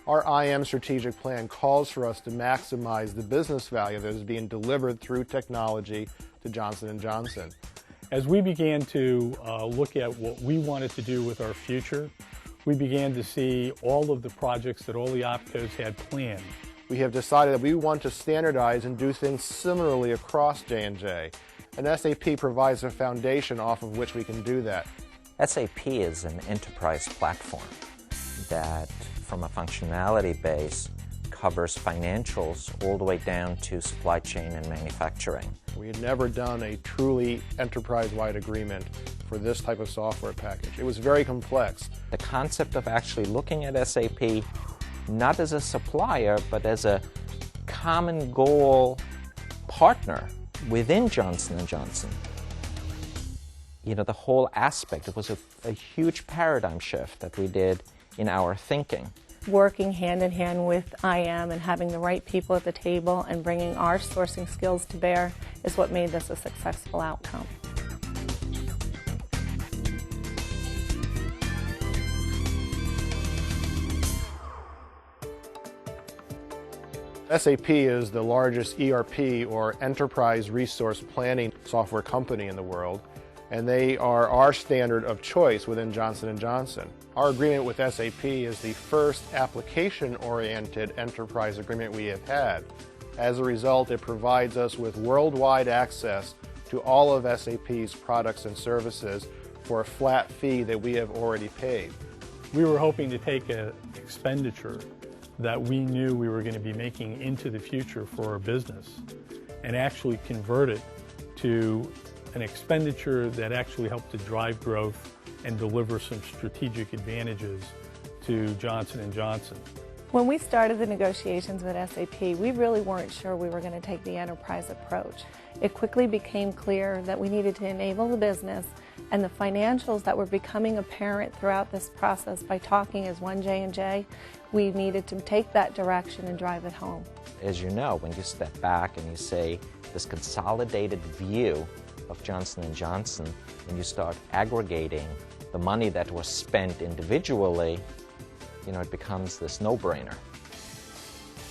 Our IM strategic plan calls for us to maximize the business value that is being delivered through technology to Johnson & Johnson. As we began to look at what we wanted to do with our future, we began to see all of the projects that all the OpCos had planned. We have decided that we want to standardize and do things similarly across J&J, and SAP provides a foundation off of which we can do that. SAP is an enterprise platform that, from a functionality base, covers financials all the way down to supply chain and manufacturing. We had never done a truly enterprise-wide agreement for this type of software package. It was very complex. The concept of actually looking at SAP not as a supplier, but as a common goal partner within Johnson & Johnson. You know, the whole aspect, it was a huge paradigm shift that we did in our thinking. Working hand in hand with IM and having the right people at the table and bringing our sourcing skills to bear is what made this a successful outcome. SAP is the largest ERP or enterprise resource planning software company in the world, and they are our standard of choice within Johnson & Johnson. Our agreement with SAP is the first application-oriented enterprise agreement we have had. As a result, it provides us with worldwide access to all of SAP's products and services for a flat fee that we have already paid. We were hoping to take an expenditure that we knew we were going to be making into the future for our business and actually convert it to an expenditure that actually helped to drive growth and deliver some strategic advantages to Johnson & Johnson. When we started the negotiations with SAP, we really weren't sure we were going to take the enterprise approach. It quickly became clear that we needed to enable the business, and the financials that were becoming apparent throughout this process by talking as one J&J, we needed to take that direction and drive it home. As you know, when you step back and you say this consolidated view of Johnson & Johnson, and you start aggregating the money that was spent individually, you know, it becomes this no-brainer.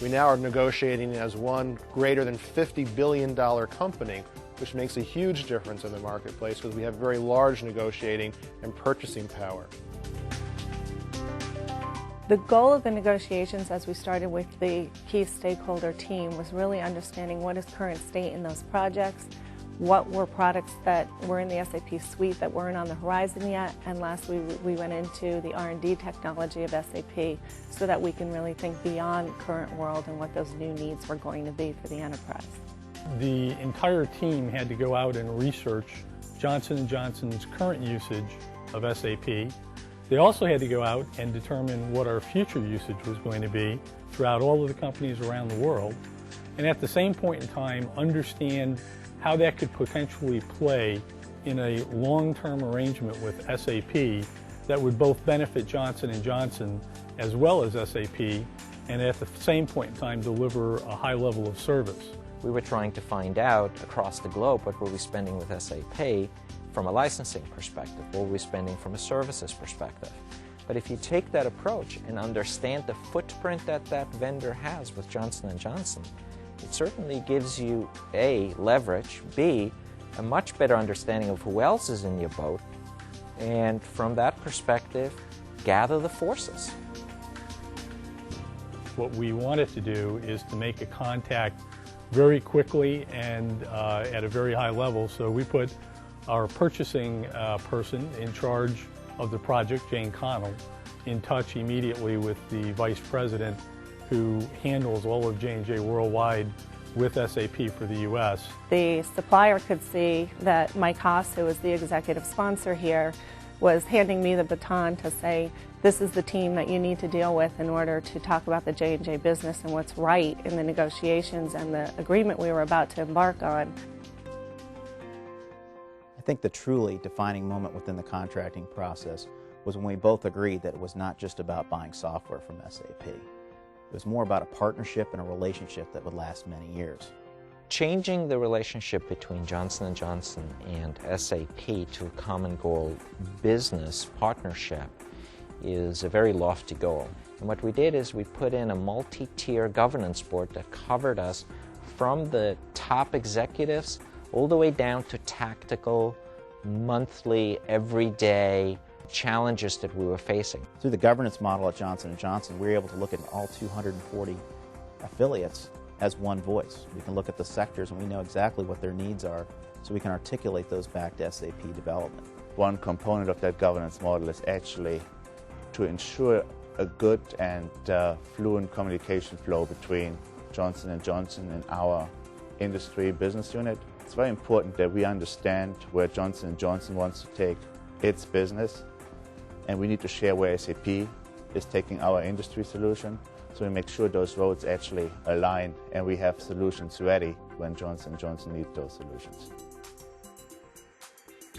We now are negotiating as one greater than $50 billion company, which makes a huge difference in the marketplace because we have very large negotiating and purchasing power. The goal of the negotiations as we started with the key stakeholder team was really understanding what is current state in those projects, what were products that were in the SAP suite that weren't on the horizon yet, and lastly we went into the R&D technology of SAP so that we can really think beyond current world and what those new needs were going to be for the enterprise. The entire team had to go out and research Johnson & Johnson's current usage of SAP. They also had to go out and determine what our future usage was going to be throughout all of the companies around the world, and at the same point in time understand how that could potentially play in a long-term arrangement with SAP that would both benefit Johnson & Johnson as well as SAP, and at the same point in time deliver a high level of service. We were trying to find out across the globe what were we spending with SAP from a licensing perspective, what were we spending from a services perspective. But if you take that approach and understand the footprint that that vendor has with Johnson & Johnson, it certainly gives you A, leverage, B, a much better understanding of who else is in your boat, and from that perspective, gather the forces. What we wanted to do is to make a contact very quickly and at a very high level, so we put our purchasing person in charge of the project, Jane Connell, in touch immediately with the vice president who handles all of J&J worldwide with SAP for the U.S. The supplier could see that Mike Haas, who is the executive sponsor here, was handing me the baton to say, this is the team that you need to deal with in order to talk about the J&J business and what's right in the negotiations and the agreement we were about to embark on. I think the truly defining moment within the contracting process was when we both agreed that it was not just about buying software from SAP. It was more about a partnership and a relationship that would last many years. Changing the relationship between Johnson & Johnson and SAP to a common goal business partnership is a very lofty goal. And what we did is we put in a multi-tier governance board that covered us from the top executives all the way down to tactical, monthly, everyday challenges that we were facing. Through the governance model at Johnson & Johnson, we were able to look at all 240 affiliates as one voice. We can look at the sectors and we know exactly what their needs are, so we can articulate those back to SAP development. One component of that governance model is actually to ensure a good and fluent communication flow between Johnson & Johnson and our industry business unit. It's very important that we understand where Johnson & Johnson wants to take its business, and we need to share where SAP is taking our industry solution, so we make sure those roads actually align and we have solutions ready when Johnson & Johnson needs those solutions.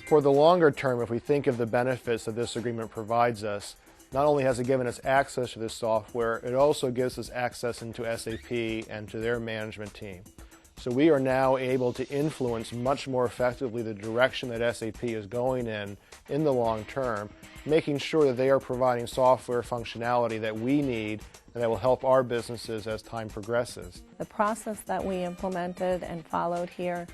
For the longer term, if we think of the benefits that this agreement provides us, not only has it given us access to this software, it also gives us access into SAP and to their management team. So we are now able to influence much more effectively the direction that SAP is going in the long term, making sure that they are providing software functionality that we need and that will help our businesses as time progresses. The process that we implemented and followed here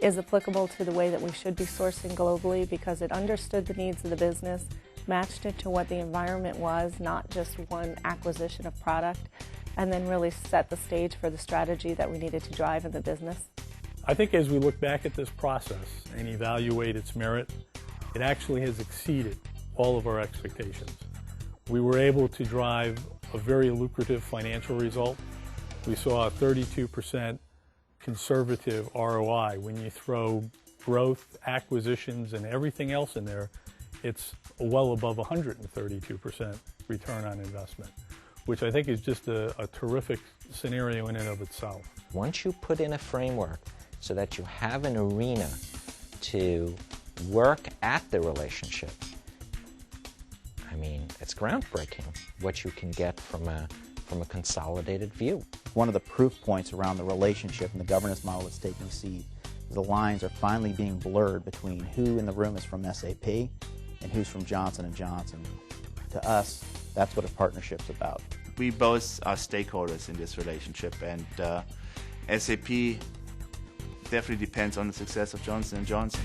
is applicable to the way that we should be sourcing globally, because it understood the needs of the business, matched it to what the environment was, not just one acquisition of product, and then really set the stage for the strategy that we needed to drive in the business. I think as we look back at this process and evaluate its merit, it actually has exceeded all of our expectations. We were able to drive a very lucrative financial result. We saw a 32% conservative ROI. When you throw growth, acquisitions, and everything else in there, it's well above 132% return on investment, which I think is just a terrific scenario in and of itself. Once you put in a framework so that you have an arena to work at the relationship, I mean, it's groundbreaking what you can get from a consolidated view. One of the proof points around the relationship and the governance model that's taking seed is the lines are finally being blurred between who in the room is from SAP and who's from Johnson & Johnson. To us, that's what a partnership's about. We both are stakeholders in this relationship, and SAP definitely depends on the success of Johnson & Johnson.